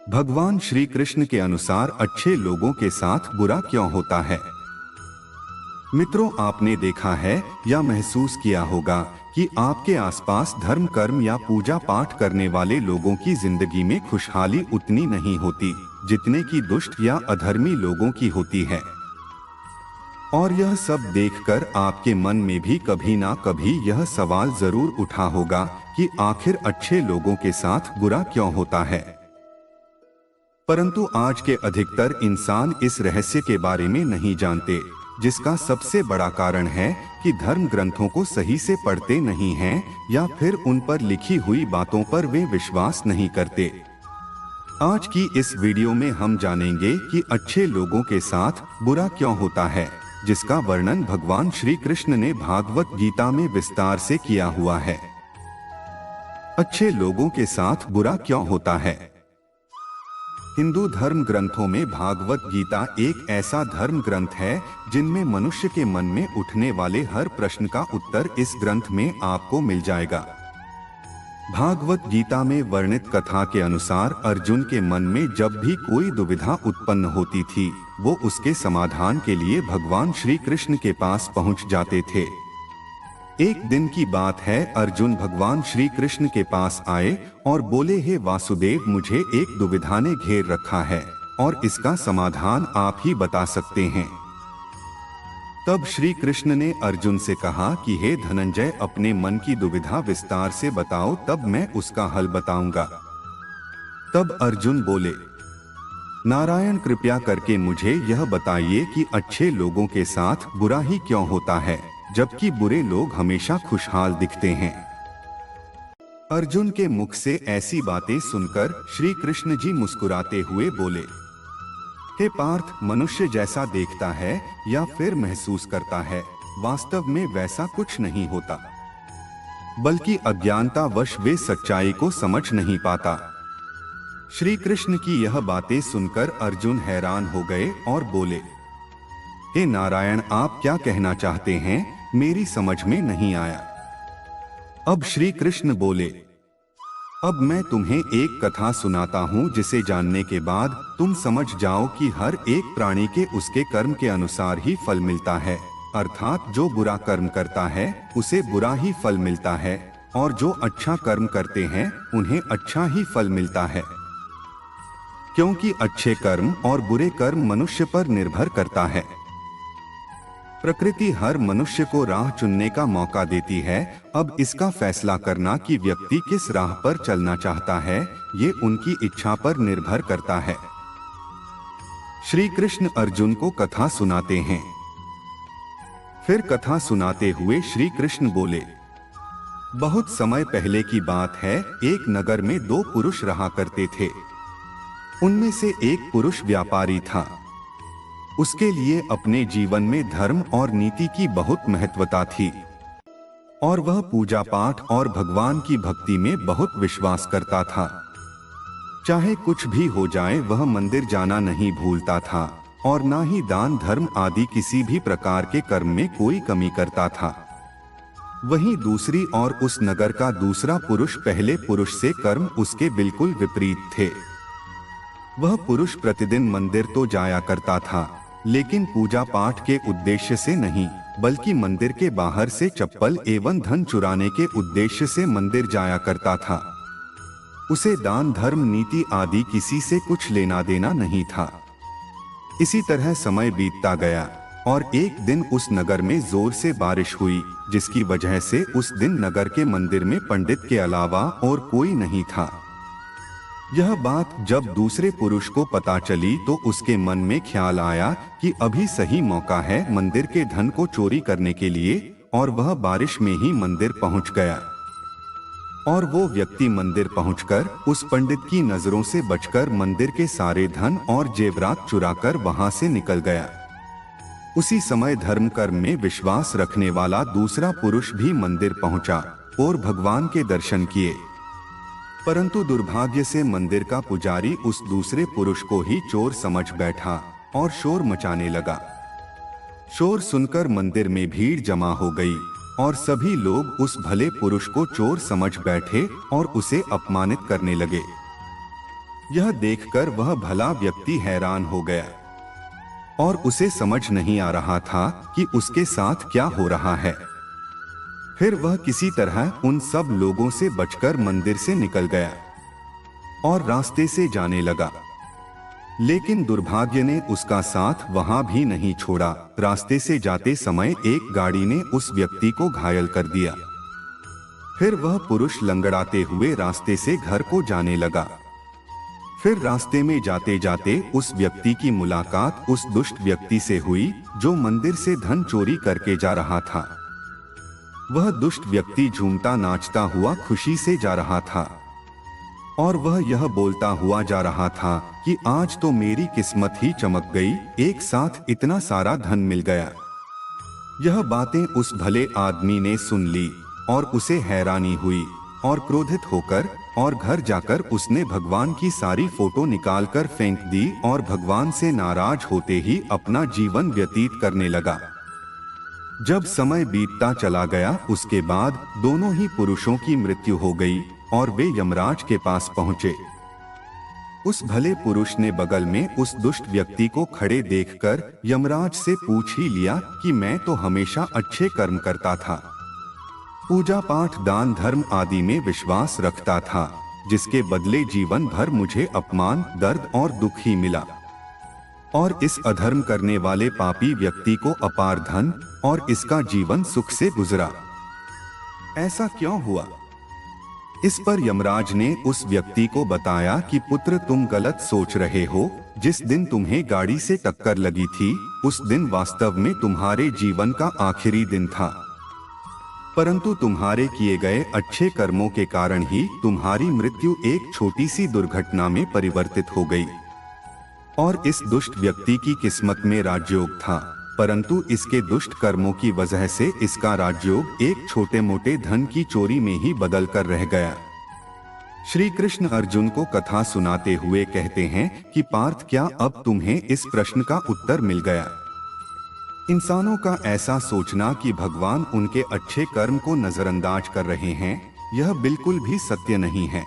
भगवान श्री कृष्ण के अनुसार अच्छे लोगों के साथ बुरा क्यों होता है। मित्रों, आपने देखा है या महसूस किया होगा कि आपके आसपास धर्म कर्म या पूजा पाठ करने वाले लोगों की जिंदगी में खुशहाली उतनी नहीं होती जितने की दुष्ट या अधर्मी लोगों की होती है। और यह सब देखकर आपके मन में भी कभी ना कभी यह सवाल जरूर उठा होगा कि आखिर अच्छे लोगों के साथ बुरा क्यों होता है। परंतु आज के अधिकतर इंसान इस रहस्य के बारे में नहीं जानते, जिसका सबसे बड़ा कारण है कि धर्म ग्रंथों को सही से पढ़ते नहीं हैं या फिर उन पर लिखी हुई बातों पर वे विश्वास नहीं करते। आज की इस वीडियो में हम जानेंगे कि अच्छे लोगों के साथ बुरा क्यों होता है, जिसका वर्णन भगवान श्री कृष्ण ने भागवत गीता में विस्तार से किया हुआ है। अच्छे लोगों के साथ बुरा क्यों होता है। हिंदू धर्म ग्रंथों में भागवत गीता एक ऐसा धर्म ग्रंथ है जिनमें मनुष्य के मन में उठने वाले हर प्रश्न का उत्तर इस ग्रंथ में आपको मिल जाएगा। भागवत गीता में वर्णित कथा के अनुसार अर्जुन के मन में जब भी कोई दुविधा उत्पन्न होती थी, वो उसके समाधान के लिए भगवान श्री कृष्ण के पास पहुंच जाते थे। एक दिन की बात है, अर्जुन भगवान श्री कृष्ण के पास आए और बोले, हे वासुदेव, मुझे एक दुविधा ने घेर रखा है और इसका समाधान आप ही बता सकते हैं। तब श्री कृष्ण ने अर्जुन से कहा कि हे धनंजय, अपने मन की दुविधा विस्तार से बताओ, तब मैं उसका हल बताऊंगा। तब अर्जुन बोले, नारायण, कृपया करके मुझे यह बताइए कि अच्छे लोगों के साथ बुरा ही क्यों होता है, जबकि बुरे लोग हमेशा खुशहाल दिखते हैं। अर्जुन के मुख से ऐसी बातें सुनकर श्री कृष्ण जी मुस्कुराते हुए बोले, हे पार्थ, मनुष्य जैसा देखता है या फिर महसूस करता है, वास्तव में वैसा कुछ नहीं होता, बल्कि अज्ञानतावश वे सच्चाई को समझ नहीं पाता। श्री कृष्ण की यह बातें सुनकर अर्जुन हैरान हो गए और बोले, हे नारायण, आप क्या कहना चाहते हैं, मेरी समझ में नहीं आया। अब श्री कृष्ण बोले, अब मैं तुम्हें एक कथा सुनाता हूँ जिसे जानने के बाद तुम समझ जाओ कि हर एक प्राणी के उसके कर्म के अनुसार ही फल मिलता है। अर्थात जो बुरा कर्म करता है उसे बुरा ही फल मिलता है और जो अच्छा कर्म करते हैं उन्हें अच्छा ही फल मिलता है, क्योंकि अच्छे कर्म और बुरे कर्म मनुष्य पर निर्भर करता है। प्रकृति हर मनुष्य को राह चुनने का मौका देती है। अब इसका फैसला करना कि व्यक्ति किस राह पर चलना चाहता है, ये उनकी इच्छा पर निर्भर करता है। श्री कृष्ण अर्जुन को कथा सुनाते हैं। फिर कथा सुनाते हुए श्री कृष्ण बोले, बहुत समय पहले की बात है, एक नगर में दो पुरुष रहा करते थे। उनमें से एक पुरुष व्यापारी था। उसके लिए अपने जीवन में धर्म और नीति की बहुत महत्वता थी और वह पूजा पाठ और भगवान की भक्ति में बहुत विश्वास करता था। चाहे कुछ भी हो जाए, वह मंदिर जाना नहीं भूलता था और ना ही दान धर्म आदि किसी भी प्रकार के कर्म में कोई कमी करता था। वहीं दूसरी ओर उस नगर का दूसरा पुरुष पहले पुरुष से कर्म उसके बिल्कुल विपरीत थे। वह पुरुष प्रतिदिन मंदिर तो जाया करता था, लेकिन पूजा पाठ के उद्देश्य से नहीं, बल्कि मंदिर के बाहर से चप्पल एवं धन चुराने के उद्देश्य से मंदिर जाया करता था। उसे दान धर्म नीति आदि किसी से कुछ लेना देना नहीं था। इसी तरह समय बीतता गया और एक दिन उस नगर में जोर से बारिश हुई, जिसकी वजह से उस दिन नगर के मंदिर में पंडित के अलावा और कोई नहीं था। यह बात जब दूसरे पुरुष को पता चली तो उसके मन में ख्याल आया कि अभी सही मौका है मंदिर के धन को चोरी करने के लिए, और वह बारिश में ही मंदिर पहुंच गया। और वो व्यक्ति मंदिर पहुंचकर उस पंडित की नजरों से बचकर मंदिर के सारे धन और जेवरात चुराकर वहां से निकल गया। उसी समय धर्म कर्म में विश्वास रखने वाला दूसरा पुरुष भी मंदिर पहुंचा और भगवान के दर्शन किए, परंतु दुर्भाग्य से मंदिर का पुजारी उस दूसरे पुरुष को ही चोर समझ बैठा और शोर मचाने लगा। शोर सुनकर मंदिर में भीड़ जमा हो गई और सभी लोग उस भले पुरुष को चोर समझ बैठे और उसे अपमानित करने लगे। यह देखकर वह भला व्यक्ति हैरान हो गया और उसे समझ नहीं आ रहा था कि उसके साथ क्या हो रहा है। फिर वह किसी तरह उन सब लोगों से बचकर मंदिर से निकल गया और रास्ते से जाने लगा। लेकिन दुर्भाग्य ने उसका साथ वहां भी नहीं छोड़ा। रास्ते से जाते समय एक गाड़ी ने उस व्यक्ति को घायल कर दिया। फिर वह पुरुष लंगड़ाते हुए रास्ते से घर को जाने लगा। फिर रास्ते में जाते जाते उस व्यक्ति की मुलाकात उस दुष्ट व्यक्ति से हुई जो मंदिर से धन चोरी करके जा रहा था। वह दुष्ट व्यक्ति झूमता नाचता हुआ खुशी से जा रहा था और वह यह बोलता हुआ जा रहा था कि आज तो मेरी किस्मत ही चमक गई, एक साथ इतना सारा धन मिल गया। यह बातें उस भले आदमी ने सुन ली और उसे हैरानी हुई और क्रोधित होकर और घर जाकर उसने भगवान की सारी फोटो निकालकर फेंक दी और भगवान से नाराज होते ही अपना जीवन व्यतीत करने लगा। जब समय बीतता चला गया उसके बाद दोनों ही पुरुषों की मृत्यु हो गई और वे यमराज के पास पहुंचे। उस भले पुरुष ने बगल में उस दुष्ट व्यक्ति को खड़े देखकर यमराज से पूछ ही लिया कि मैं तो हमेशा अच्छे कर्म करता था, पूजा पाठ दान धर्म आदि में विश्वास रखता था, जिसके बदले जीवन भर मुझे अपमान दर्द और दुख ही मिला और इस अधर्म करने वाले पापी व्यक्ति को अपार धन और इसका जीवन सुख से गुजरा। ऐसा क्यों हुआ? इस पर यमराज ने उस व्यक्ति को बताया कि पुत्र तुम गलत सोच रहे हो। जिस दिन तुम्हें गाड़ी से टक्कर लगी थी उस दिन वास्तव में तुम्हारे जीवन का आखिरी दिन था, परंतु तुम्हारे किए गए अच्छे कर्मों के कारण ही तुम्हारी मृत्यु एक छोटी सी दुर्घटना में परिवर्तित हो गई। और इस दुष्ट व्यक्ति की किस्मत में राजयोग था, परंतु इसके दुष्ट कर्मों की वजह से इसका राजयोग एक छोटे मोटे धन की चोरी में ही बदल कर रह गया। श्री कृष्ण अर्जुन को कथा सुनाते हुए कहते हैं कि पार्थ, क्या अब तुम्हें इस प्रश्न का उत्तर मिल गया? इंसानों का ऐसा सोचना कि भगवान उनके अच्छे कर्म को नजरअंदाज कर रहे हैं, यह बिल्कुल भी सत्य नहीं है।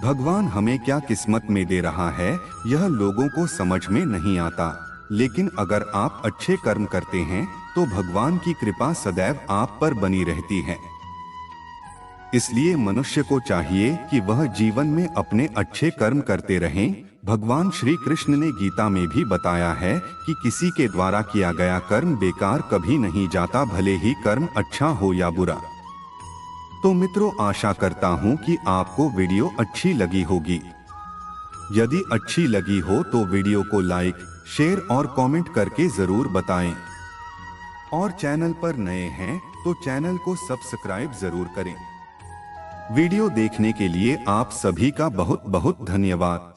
भगवान हमें क्या किस्मत में दे रहा है यह लोगों को समझ में नहीं आता, लेकिन अगर आप अच्छे कर्म करते हैं तो भगवान की कृपा सदैव आप पर बनी रहती है। इसलिए मनुष्य को चाहिए कि वह जीवन में अपने अच्छे कर्म करते रहें। भगवान श्री कृष्ण ने गीता में भी बताया है कि किसी के द्वारा किया गया कर्म बेकार कभी नहीं जाता, भले ही कर्म अच्छा हो या बुरा। तो मित्रों, आशा करता हूं कि आपको वीडियो अच्छी लगी होगी। यदि अच्छी लगी हो तो वीडियो को लाइक, शेयर और कमेंट करके जरूर बताएं। और चैनल पर नए हैं तो चैनल को सब्सक्राइब जरूर करें। वीडियो देखने के लिए आप सभी का बहुत बहुत धन्यवाद।